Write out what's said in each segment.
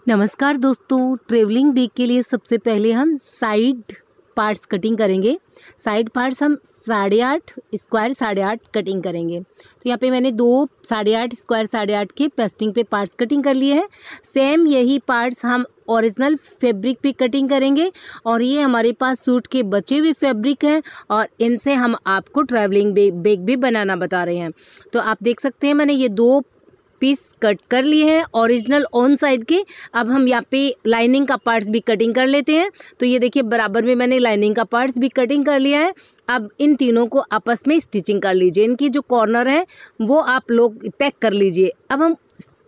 नमस्कार दोस्तों, travelling bag के लिए सबसे पहले हम साइड पार्ट्स कटिंग करेंगे। साइड पार्ट्स हम 8.5 स्क्वायर 8.5 कटिंग करेंगे। तो यहाँ पे मैंने 2 8.5 स्क्वायर 8.5 के पेस्टिंग पे पार्ट्स कटिंग कर लिए हैं। सेम यही पार्ट्स हम ओरिजिनल फैब्रिक पे कटिंग करेंगे और ये हमारे पास सूट के बचे हुए फैब्रिक हैं और इनसे हम आपको ट्रैवलिंग बैग भी बनाना बता रहे हैं। तो आप देख सकते हैं मैंने ये 2 पीस कट कर लिए हैं ओरिजिनल ऑन साइड के। अब हम यहाँ पे लाइनिंग का पार्ट्स भी कटिंग कर लेते हैं। तो ये देखिए बराबर में मैंने लाइनिंग का पार्ट्स भी कटिंग कर लिया है। अब इन तीनों को आपस में स्टिचिंग कर लीजिए। इनकी जो कॉर्नर है वो आप लोग पैक कर लीजिए। अब हम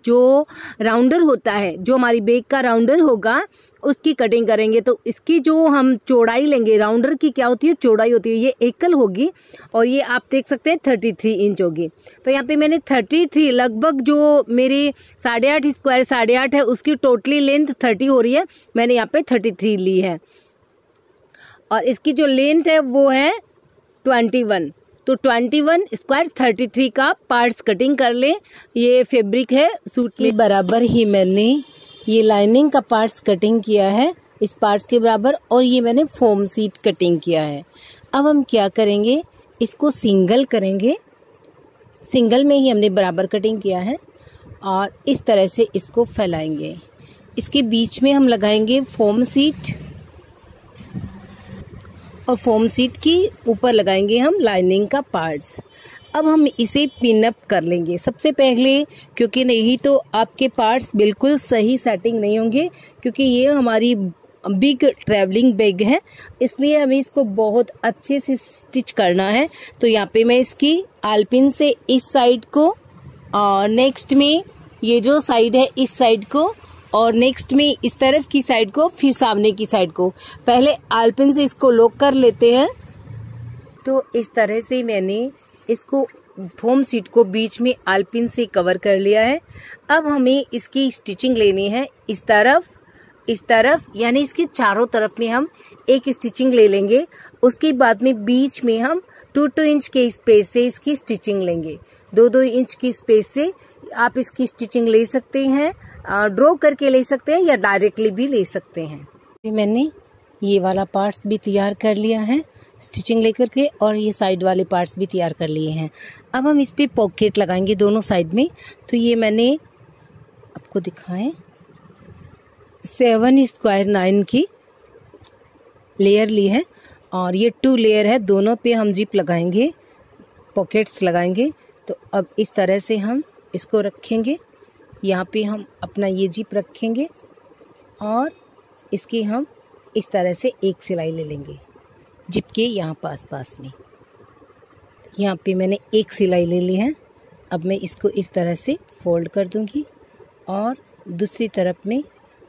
जो राउंडर होता है, जो हमारी बैग का राउंडर होगा, उसकी कटिंग करेंगे। तो इसकी जो हम चौड़ाई लेंगे, राउंडर की क्या होती है, चौड़ाई होती है, ये एकल होगी और ये आप देख सकते हैं 33 इंच होगी। तो यहाँ पे मैंने 33 लगभग जो मेरे 8.5 स्क्वायर 8.5 है उसकी टोटली लेंथ 30 हो रही है, मैंने यहाँ पे 33 ली है और इसकी जो लेंथ है वो है 21। तो 21 स्क्वायर 33 का पार्ट्स कटिंग कर ले। ये फैब्रिक है सूट के बराबर ही मैंने ये लाइनिंग का पार्ट्स कटिंग किया है इस पार्ट्स के बराबर और ये मैंने फोम सीट कटिंग किया है। अब हम क्या करेंगे, इसको सिंगल करेंगे। सिंगल में ही हमने बराबर कटिंग किया है और इस तरह से इसको फैलाएंगे। इसके बीच में हम लगाएंगे फोम सीट और फोम सीट की ऊपर लगाएंगे हम लाइनिंग का पार्ट्स। अब हम इसे पिन अप कर लेंगे सबसे पहले, क्योंकि नहीं तो आपके पार्ट्स बिल्कुल सही सेटिंग नहीं होंगे, क्योंकि ये हमारी बिग ट्रैवलिंग बैग है, इसलिए हमें इसको बहुत अच्छे से स्टिच करना है। तो यहाँ पे मैं इसकी आलपिन से इस साइड को और नेक्स्ट में ये जो साइड है इस साइड को और नेक्स्ट में इस तरफ की साइड को, फिर सामने की साइड को, पहले आलपिन से इसको लॉक कर लेते हैं। तो इस तरह से मैंने इसको फोम सीट को बीच में आलपिन से कवर कर लिया है। अब हमें इसकी स्टिचिंग लेनी है इस तरफ यानी इसके चारों तरफ में हम एक स्टिचिंग ले लेंगे। उसके बाद में बीच में हम 2-2 इंच के स्पेस से इसकी स्टिचिंग लेंगे। 2-2 इंच की स्पेस से आप इसकी स्टिचिंग ले सकते हैं, ड्रॉ करके ले सकते हैं या डायरेक्टली भी ले सकते हैं। मैंने ये वाला पार्ट्स भी तैयार कर लिया है स्टिचिंग लेकर के और ये साइड वाले पार्ट्स भी तैयार कर लिए हैं। अब हम इस पे पॉकेट लगाएंगे दोनों साइड में। तो ये मैंने आपको दिखाएं 7 स्क्वायर 9 की लेयर ली है और ये 2 लेयर है, दोनों पे हम जिप लगाएंगे, पॉकेट्स लगाएंगे। तो अब इस तरह से हम इसको रखेंगे, यहाँ पे हम अपना ये जिप रखेंगे और इसकी हम इस तरह से एक सिलाई ले लेंगे जिप के यहाँ पास में। यहाँ पे मैंने एक सिलाई ले ली है। अब मैं इसको इस तरह से फोल्ड कर दूंगी और दूसरी तरफ में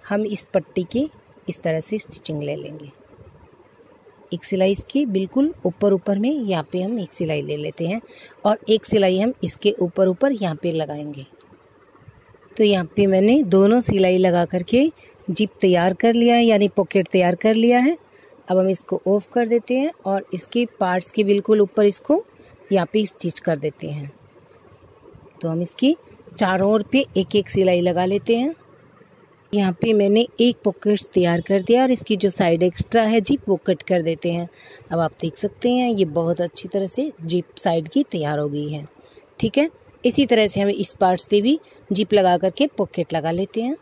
हम इस पट्टी के इस तरह से स्टिचिंग ले लेंगे। एक सिलाई इसकी बिल्कुल ऊपर में यहाँ पे हम एक सिलाई ले लेते हैं और एक सिलाई हम इसके ऊपर यहाँ पे लगाएंगे। तो यहाँ पे मैंने दोनों सिलाई लगा करके जिप तैयार कर लिया है, यानी पॉकेट तैयार कर लिया है। अब हम इसको ऑफ कर देते हैं और इसके पार्ट्स के बिल्कुल ऊपर इसको यहाँ पे स्टिच कर देते हैं। तो हम इसकी चारों ओर पे एक एक सिलाई लगा लेते हैं। यहाँ पे मैंने एक पॉकेट्स तैयार कर दिया और इसकी जो साइड एक्स्ट्रा है जिप वो कट कर देते हैं। अब आप देख सकते हैं ये बहुत अच्छी तरह से जिप साइड की तैयार हो गई है। ठीक है, इसी तरह से हम इस पार्ट्स पे भी जिप लगा करके पॉकेट लगा लेते हैं।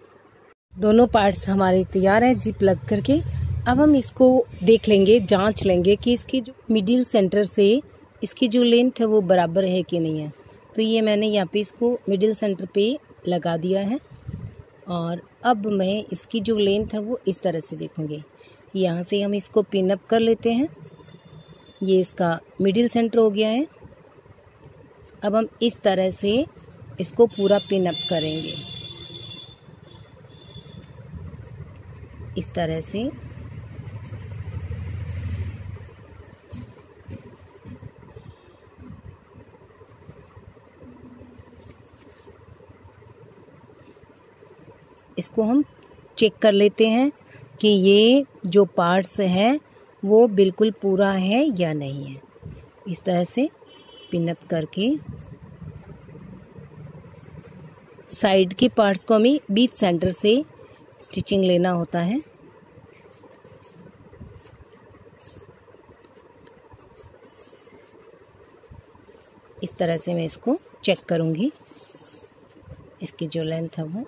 दोनों पार्ट्स हमारे तैयार है जिप लग करके। अब हम इसको देख लेंगे, जांच लेंगे कि इसकी जो मिडिल सेंटर से इसकी जो लेंथ है वो बराबर है कि नहीं है। तो ये मैंने यहाँ पे इसको मिडिल सेंटर पे लगा दिया है और अब मैं इसकी जो लेंथ है वो इस तरह से देखूंगी। यहाँ से हम इसको पिन अप कर लेते हैं। ये इसका मिडिल सेंटर हो गया है। अब हम इस तरह से इसको पूरा पिन अप करेंगे, इस तरह से। इसको हम चेक कर लेते हैं कि ये जो पार्ट्स है वो बिल्कुल पूरा है या नहीं है। इस तरह से पिन अप करके साइड के पार्ट्स को हमें बीच सेंटर से स्टिचिंग लेना होता है। इस तरह से मैं इसको चेक करूँगी, इसकी जो लेंथ है वो।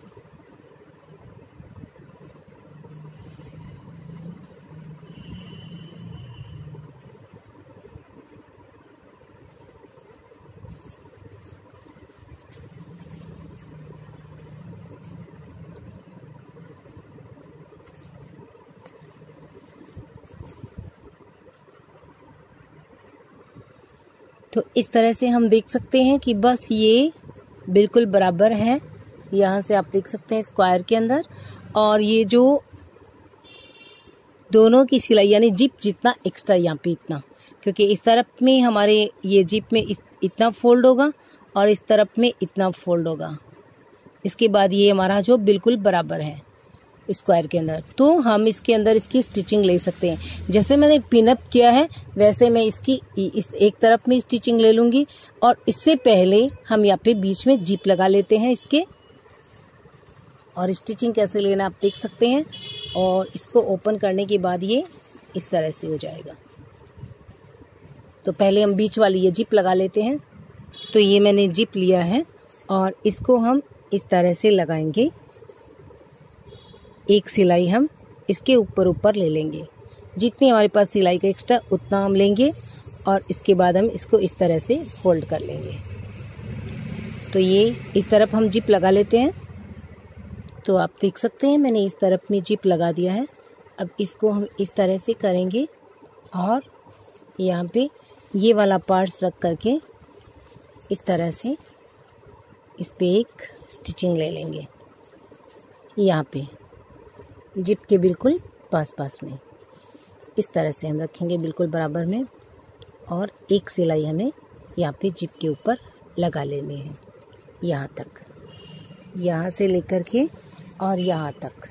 तो इस तरह से हम देख सकते हैं कि बस ये बिल्कुल बराबर है। यहाँ से आप देख सकते हैं स्क्वायर के अंदर, और ये जो दोनों की सिलाई यानी जिप जितना एक्स्ट्रा यहाँ पे इतना, क्योंकि इस तरफ में हमारे ये जिप में इतना फोल्ड होगा और इस तरफ में इतना फोल्ड होगा। इसके बाद ये हमारा जो बिल्कुल बराबर है स्क्वायर के अंदर, तो हम इसके अंदर इसकी स्टिचिंग ले सकते हैं। जैसे मैंने पिनअप किया है वैसे मैं इसकी इस एक तरफ में स्टिचिंग ले लूँगी, और इससे पहले हम यहाँ पे बीच में जिप लगा लेते हैं इसके। और स्टिचिंग कैसे लेना आप देख सकते हैं, और इसको ओपन करने के बाद ये इस तरह से हो जाएगा। तो पहले हम बीच वाली ये जिप लगा लेते हैं। तो ये मैंने जिप लिया है और इसको हम इस तरह से लगाएंगे। एक सिलाई हम इसके ऊपर ले लेंगे, जितनी हमारे पास सिलाई का एक्स्ट्रा उतना हम लेंगे, और इसके बाद हम इसको इस तरह से फोल्ड कर लेंगे। तो ये इस तरफ हम जिप लगा लेते हैं। तो आप देख सकते हैं मैंने इस तरफ में जिप लगा दिया है। अब इसको हम इस तरह से करेंगे और यहाँ पे ये वाला पार्ट्स रख करके इस तरह से इस पे एक स्टिचिंग ले लेंगे, यहाँ पे जिप के बिल्कुल पास में इस तरह से हम रखेंगे बिल्कुल बराबर में, और एक सिलाई हमें यहाँ पे जिप के ऊपर लगा लेनी है, यहाँ तक, यहाँ से लेकर के और यहाँ तक।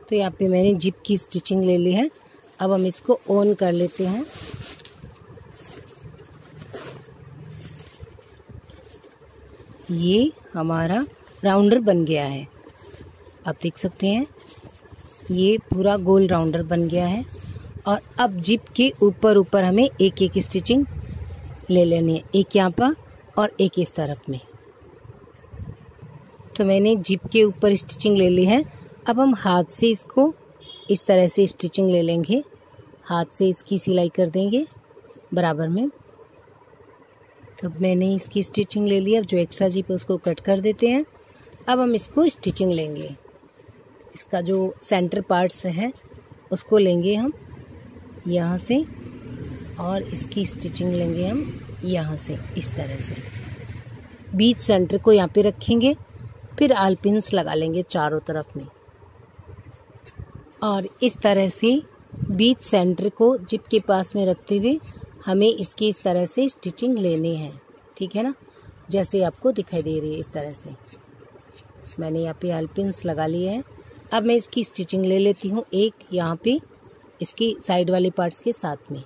तो यहाँ पे मैंने जिप की स्टिचिंग ले ली है। अब हम इसको ऑन कर लेते हैं। ये हमारा राउंडर बन गया है, आप देख सकते हैं ये पूरा गोल राउंडर बन गया है। और अब जिप के ऊपर हमें एक एक स्टिचिंग ले लेनी है, एक यहाँ पर और एक इस तरफ में। तो मैंने जिप के ऊपर स्टिचिंग ले ली है। अब हम हाथ से इसको इस तरह से स्टिचिंग ले लेंगे, हाथ से इसकी सिलाई कर देंगे बराबर में। तो मैंने इसकी स्टिचिंग ले ली। अब जो एक्स्ट्रा जिप है उसको कट कर देते हैं। अब हम इसको स्टिचिंग लेंगे, इसका जो सेंटर पार्ट्स है उसको लेंगे हम यहाँ से, और इसकी स्टिचिंग लेंगे हम यहाँ से इस तरह से। बीच सेंटर को यहाँ पे रखेंगे, फिर आलपिन्स लगा लेंगे चारों तरफ में, और इस तरह से बीच सेंटर को जिप के पास में रखते हुए हमें इसकी इस तरह से स्टिचिंग लेनी है, ठीक है ना, जैसे आपको दिखाई दे रही है इस तरह से। मैंने यहाँ पे आलपिन्स लगा लिए हैं। अब मैं इसकी स्टिचिंग ले लेती हूँ एक यहाँ पे इसकी साइड वाले पार्ट्स के साथ में।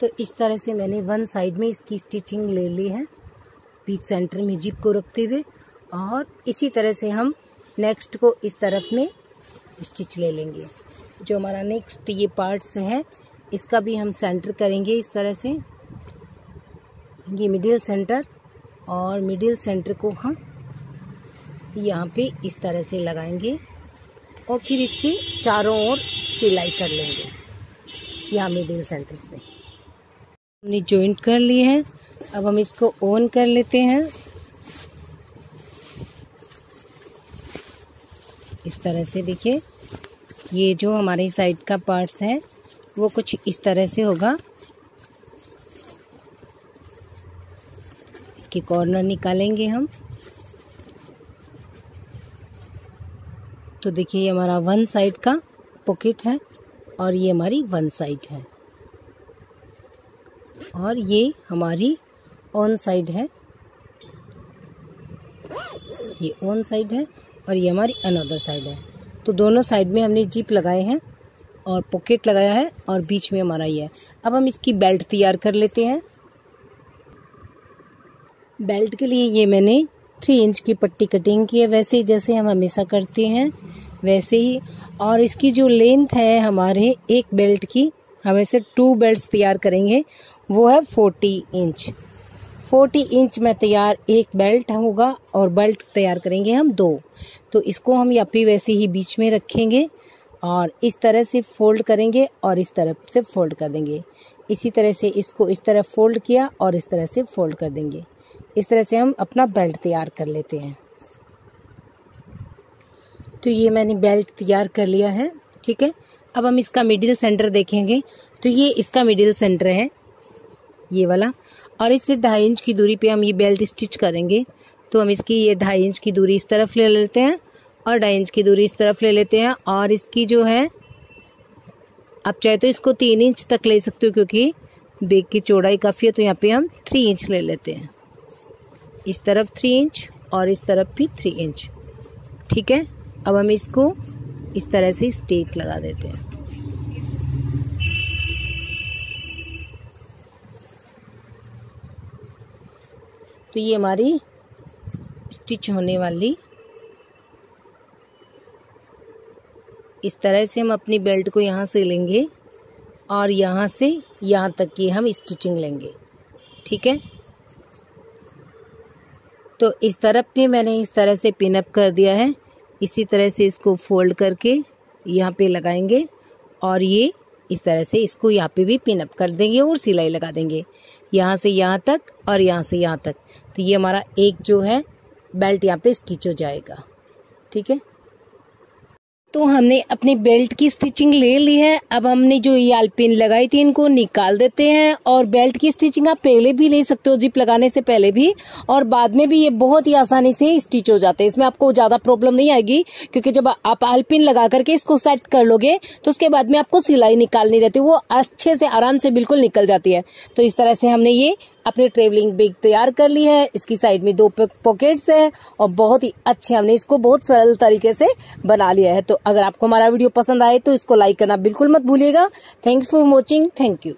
तो इस तरह से मैंने वन साइड में इसकी स्टिचिंग ले ली है बीच सेंटर में जिप को रखते हुए, और इसी तरह से हम नेक्स्ट को इस तरफ में स्टिच ले लेंगे। जो हमारा नेक्स्ट ये पार्ट्स हैं इसका भी हम सेंटर करेंगे इस तरह से, ये मिडिल सेंटर, और मिडिल सेंटर को हम यहाँ पे इस तरह से लगाएंगे, और फिर इसकी चारों ओर सिलाई कर लेंगे यहाँ मिडिल सेंटर से। हमने जॉइंट कर लिए हैं। अब हम इसको ऑन कर लेते हैं इस तरह से। देखिए ये जो हमारी साइड का पार्ट्स है वो कुछ इस तरह से होगा। इसके कॉर्नर निकालेंगे हम। तो देखिए ये हमारा वन साइड का पॉकेट है और ये हमारी वन साइड है, और ये हमारी ऑन साइड है, ये ऑन साइड है, और ये हमारी अनदर साइड है। तो दोनों साइड में हमने जिप लगाए हैं और पॉकेट लगाया है, और बीच में हमारा ये है। अब हम इसकी बेल्ट तैयार कर लेते हैं। बेल्ट के लिए ये मैंने 3 इंच की पट्टी कटिंग की है, वैसे ही जैसे हम हमेशा करते हैं वैसे ही। और इसकी जो लेंथ है हमारे एक बेल्ट की, हम ऐसे 2 बेल्ट्स तैयार करेंगे, वो है 40 इंच। 40 इंच में तैयार एक बेल्ट होगा और बेल्ट तैयार करेंगे हम 2। तो इसको हम यहाँ पे वैसे ही बीच में रखेंगे और इस तरह से फोल्ड करेंगे और इस तरफ से फोल्ड कर देंगे। इसी तरह से इसको इस तरह फोल्ड किया और इस तरह से फोल्ड कर देंगे। इस तरह से हम अपना बेल्ट तैयार कर लेते हैं। तो ये मैंने बेल्ट तैयार कर लिया है, ठीक है। अब हम इसका मिडिल सेंटर देखेंगे। तो ये इसका मिडिल सेंटर है, ये वाला, और इससे 2.5 इंच की दूरी पे हम ये बेल्ट स्टिच करेंगे। तो हम इसकी ये 2.5 इंच की दूरी इस तरफ ले लेते हैं और 2.5 इंच की दूरी इस तरफ ले लेते हैं। और इसकी जो है, आप चाहे तो इसको 3 इंच तक ले सकते हो क्योंकि बेक की चौड़ाई काफ़ी है। तो यहाँ पे हम 3 इंच ले लेते हैं, इस तरफ 3 इंच और इस तरफ भी 3 इंच, ठीक है। अब हम इसको इस तरह से स्ट्रेट लगा देते हैं। तो ये हमारी स्टिच होने वाली, इस तरह से हम अपनी बेल्ट को यहाँ से लेंगे और यहाँ से यहाँ तक की हम स्टिचिंग लेंगे, ठीक है। तो इस तरफ भी मैंने इस तरह से पिन अप कर दिया है। इसी तरह से इसको फोल्ड करके यहाँ पे लगाएंगे और ये इस तरह से इसको यहाँ पे भी पिन अप कर देंगे और सिलाई लगा देंगे यहाँ से यहाँ तक और यहाँ से यहाँ तक। तो ये हमारा एक जो है बेल्ट यहाँ पे स्टिच हो जाएगा, ठीक है। तो हमने अपनी बेल्ट की स्टिचिंग ले ली है। अब हमने जो ये आलपिन लगाई थी इनको निकाल देते हैं। और बेल्ट की स्टिचिंग आप पहले भी ले सकते हो, जिप लगाने से पहले भी और बाद में भी, ये बहुत ही आसानी से स्टिच हो जाते हैं। इसमें आपको ज्यादा प्रॉब्लम नहीं आएगी क्योंकि जब आप आलपिन लगा करके इसको सेट कर लोगे तो उसके बाद में आपको सिलाई निकालनी रहती है, वो अच्छे से आराम से बिल्कुल निकल जाती है। तो इस तरह से हमने ये अपनी ट्रेवलिंग बैग तैयार कर ली है। इसकी साइड में 2 पॉकेट्स है और बहुत ही अच्छे हमने इसको बहुत सरल तरीके से बना लिया है। तो अगर आपको हमारा वीडियो पसंद आए तो इसको लाइक करना बिल्कुल मत भूलिएगा। Thanks for watching, thank you.